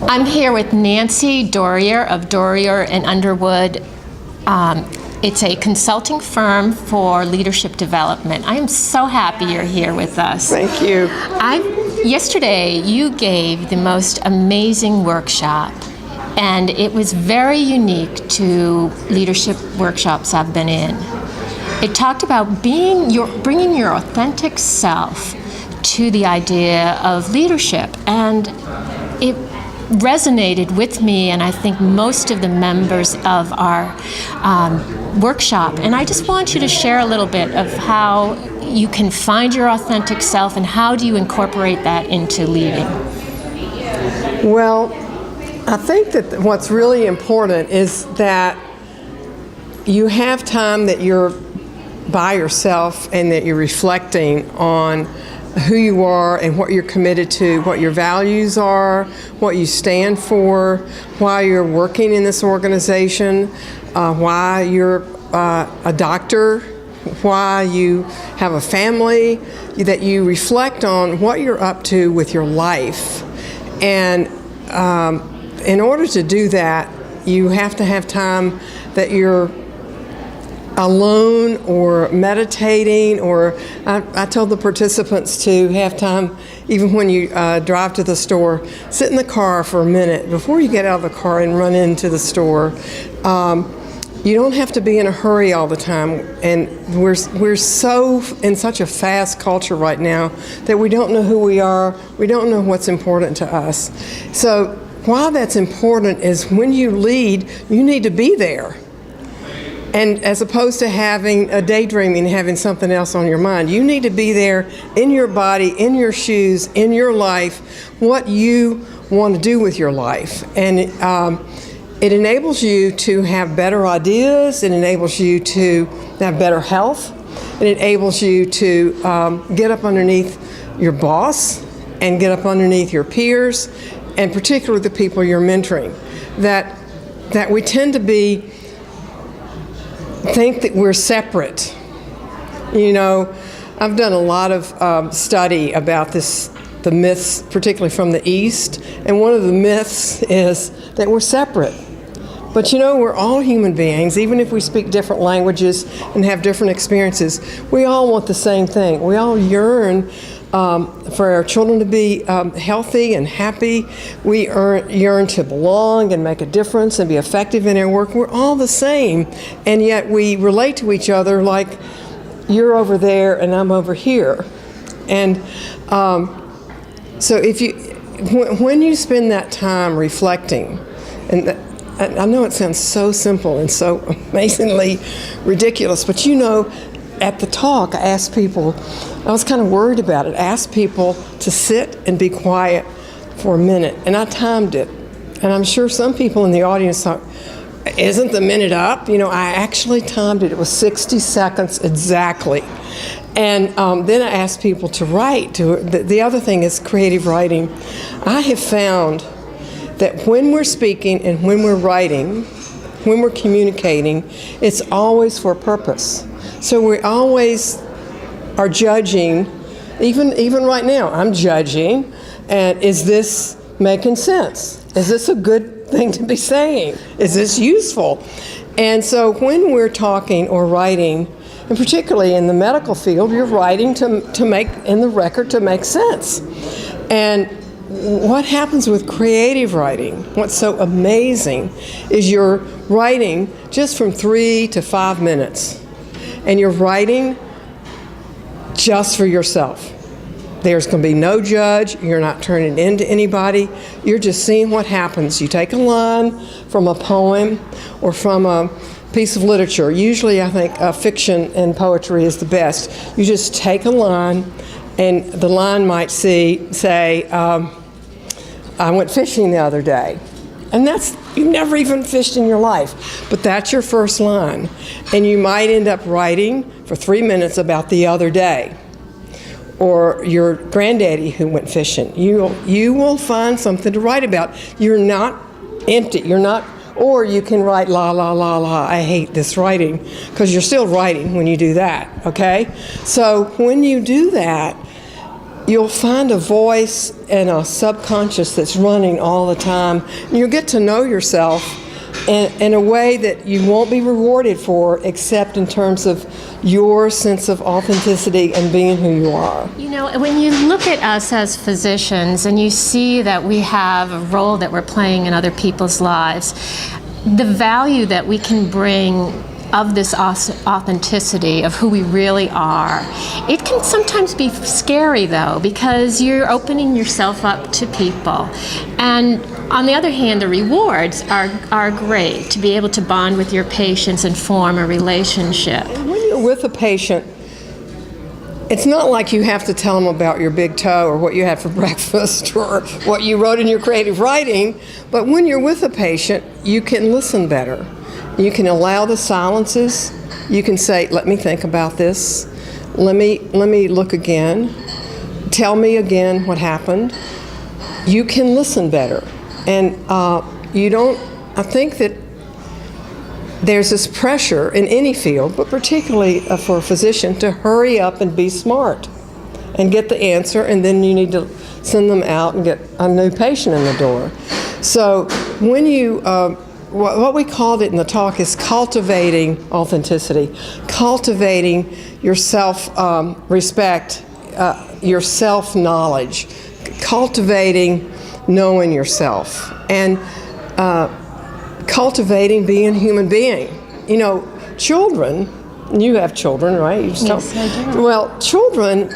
I'm here with Nancy Dorrier of Dorrier and Underwood. It's a consulting firm for leadership development. I am so happy you're here with us. Thank you. Yesterday, you gave the most amazing workshop, and it was very unique to leadership workshops I've been in. It talked about bringing your authentic self to the idea of leadership, and it resonated with me and I think most of the members of our workshop. And I just want you to share a little bit of how you can find your authentic self and how do you incorporate that into leading. Well, I think that what's really important is that you have time that you're by yourself and that you're reflecting on who you are and what you're committed to, what your values are, what you stand for, why you're working in this organization, why you're a doctor, why you have a family, that you reflect on what you're up to with your life. And in order to do that, you have to have time that you're alone or meditating, or I told the participants to have time, even when you drive to the store, sit in the car for a minute before you get out of the car and run into the store. You don't have to be in a hurry all the time, and we're so in such a fast culture right now that we don't know who we are, we don't know what's important to us. So while that's important is when you lead, you need to be there. And as opposed to having a daydreaming, having something else on your mind, you need to be there in your body, in your shoes, in your life, what you want to do with your life. And it enables you to have better ideas, it enables you to have better health, it enables you to get up underneath your boss and get up underneath your peers, and particularly the people you're mentoring. That we tend to think that we're separate. You know, I've done a lot of study about the myths, particularly from the East, and one of the myths is that we're separate. But you know, we're all human beings, even if we speak different languages and have different experiences. We all want the same thing. We all yearn for our children to be healthy and happy. We yearn to belong and make a difference and be effective in our work. We're all the same, and yet we relate to each other like you're over there and I'm over here. And so when you spend that time reflecting, and I know it sounds so simple and so amazingly ridiculous, but you know, at the talk, I asked people, I was kind of worried about it, I asked people to sit and be quiet for a minute, and I timed it. And I'm sure some people in the audience thought, isn't the minute up? You know, I actually timed it. It was 60 seconds exactly. And then I asked people to write. The other thing is creative writing. I have found that when we're speaking and when we're writing, when we're communicating, it's always for a purpose. So we always are judging, even right now, I'm judging, and is this making sense? Is this a good thing to be saying? Is this useful? And so when we're talking or writing, and particularly in the medical field, you're writing to make, in the record, to make sense. And what happens with creative writing, what's so amazing, is you're writing just from 3 to 5 minutes. And you're writing just for yourself. There's going to be no judge. You're not turning into anybody. You're just seeing what happens. You take a line from a poem or from a piece of literature. Usually I think fiction and poetry is the best. You just take a line, and the line might say, I went fishing the other day. And you've never even fished in your life, but that's your first line. And you might end up writing for 3 minutes about the other day, or your granddaddy who went fishing. You will find something to write about. You're not empty. Or you can write la, la, la, la, I hate this writing, because you're still writing when you do that, okay? So when you do that, you'll find a voice and a subconscious that's running all the time. And you'll get to know yourself in a way that you won't be rewarded for, except in terms of your sense of authenticity and being who you are. You know, when you look at us as physicians and you see that we have a role that we're playing in other people's lives, the value that we can bring of this authenticity of who we really are. It can sometimes be scary though, because you're opening yourself up to people. And on the other hand, the rewards are great, to be able to bond with your patients and form a relationship. When you're with a patient, it's not like you have to tell them about your big toe or what you had for breakfast or what you wrote in your creative writing, but when you're with a patient, you can listen better. You can allow the silences. You can say, let me think about this. Let me look again. Tell me again what happened. You can listen better. And you don't, I think that there's this pressure in any field, but particularly for a physician, to hurry up and be smart and get the answer, and then you need to send them out and get a new patient in the door. So when you, what we called it in the talk is cultivating authenticity, cultivating your self-respect, your self-knowledge, cultivating knowing yourself, and cultivating being a human being. You know, children, you have children, right? You just Yes, I do. Well, children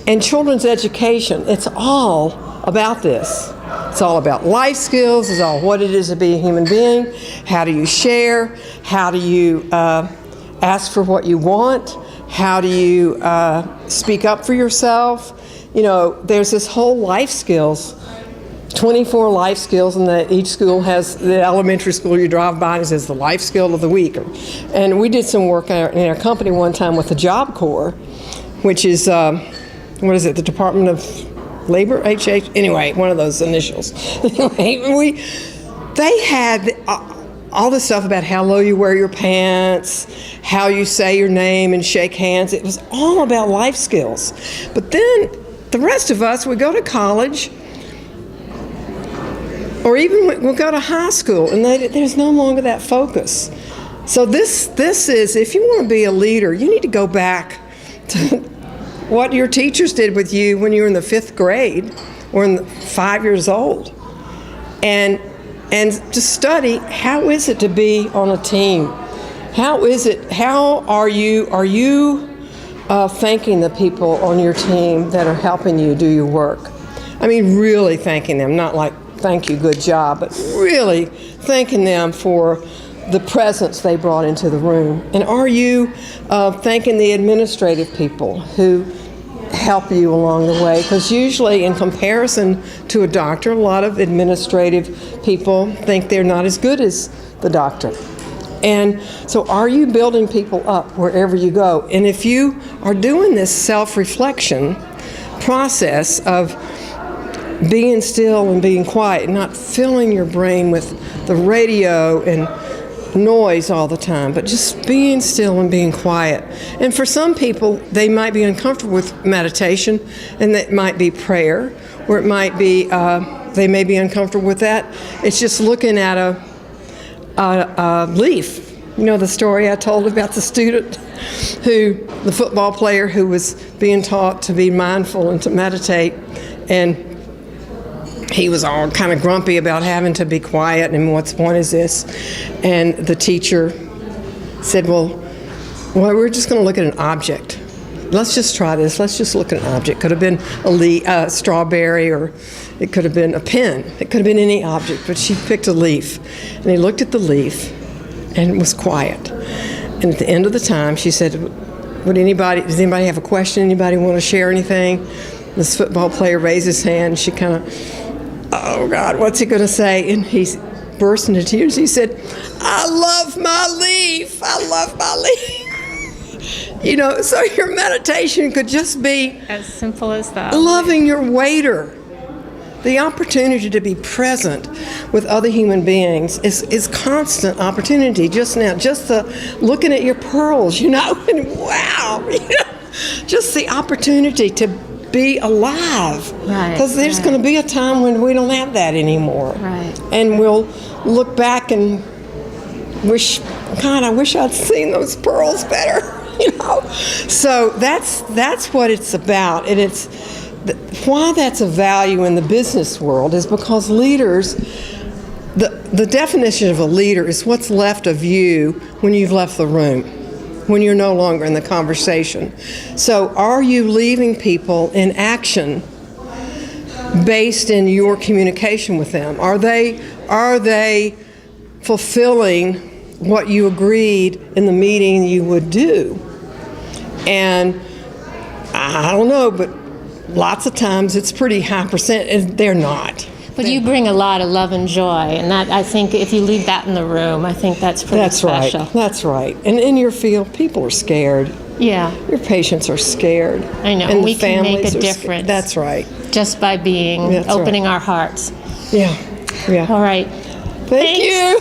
and children's education, it's all about this. It's all about life skills. It's all what it is to be a human being. How do you share? How do you ask for what you want? How do you speak up for yourself? You know, there's this whole life skills, 24 life skills, and each school has, the elementary school you drive by and it says the life skill of the week. And we did some work in our company one time with the Job Corps, which is, what is it, the Department of Labor, HH, anyway, one of those initials. Anyway, they had all this stuff about how low you wear your pants, how you say your name and shake hands. It was all about life skills. But then the rest of us would go to college, or even we'll go to high school, and there's no longer that focus. So this is, if you want to be a leader, you need to go back to what your teachers did with you when you were in the 5th grade or in 5 years old, and just study, how is it to be on a team? How are you thanking the people on your team that are helping you do your work? I mean, really thanking them, not like thank you, good job, but really thanking them for the presence they brought into the room. And are you thanking the administrative people who help you along the way? Because usually in comparison to a doctor, a lot of administrative people think they're not as good as the doctor. And so are you building people up wherever you go? And if you are doing this self-reflection process of being still and being quiet, not filling your brain with the radio and noise all the time, but just being still and being quiet. And for some people, they might be uncomfortable with meditation, and that might be prayer, or it might be, they may be uncomfortable with that. It's just looking at a leaf. You know the story I told about the student the football player who was being taught to be mindful and to meditate, and he was all kind of grumpy about having to be quiet, and what is this? And the teacher said, well, we're just going to look at an object. Let's just try this. Let's just look at an object. Could have been a strawberry, or it could have been a pen. It could have been any object, but she picked a leaf. And he looked at the leaf and was quiet. And at the end of the time, she said, does anybody have a question? Anybody want to share anything? This football player raised his hand, and she kind of, oh God, what's he going to say? And he burst into tears. He said, I love my leaf. I love my leaf. You know, so your meditation could just be As simple as that. loving your waiter. The opportunity to be present with other human beings is constant opportunity. Just now, just the looking at your pearls, you know, and wow, you know, just the opportunity to be alive. Right, Because there's going to be a time when we don't have that anymore. Right. And we'll look back and wish, God, I wish I'd seen those pearls better, So that's what it's about. And it's why that's a value in the business world is because leaders, the definition of a leader is what's left of you when you've left the room, when you're no longer in the conversation. So are you leaving people in action based in your communication with them? Are they fulfilling what you agreed in the meeting you would do? And I don't know, but lots of times it's pretty high percent, and they're not. But you bring a lot of love and joy, and that, I think, if you leave that in the room, I think that's pretty special. Right. That's right. And in your field, people are scared. Yeah. Your patients are scared. I know. And we the can families make a are difference. That's right. Just by being, That's opening right. our hearts. Yeah. All right. Thank you.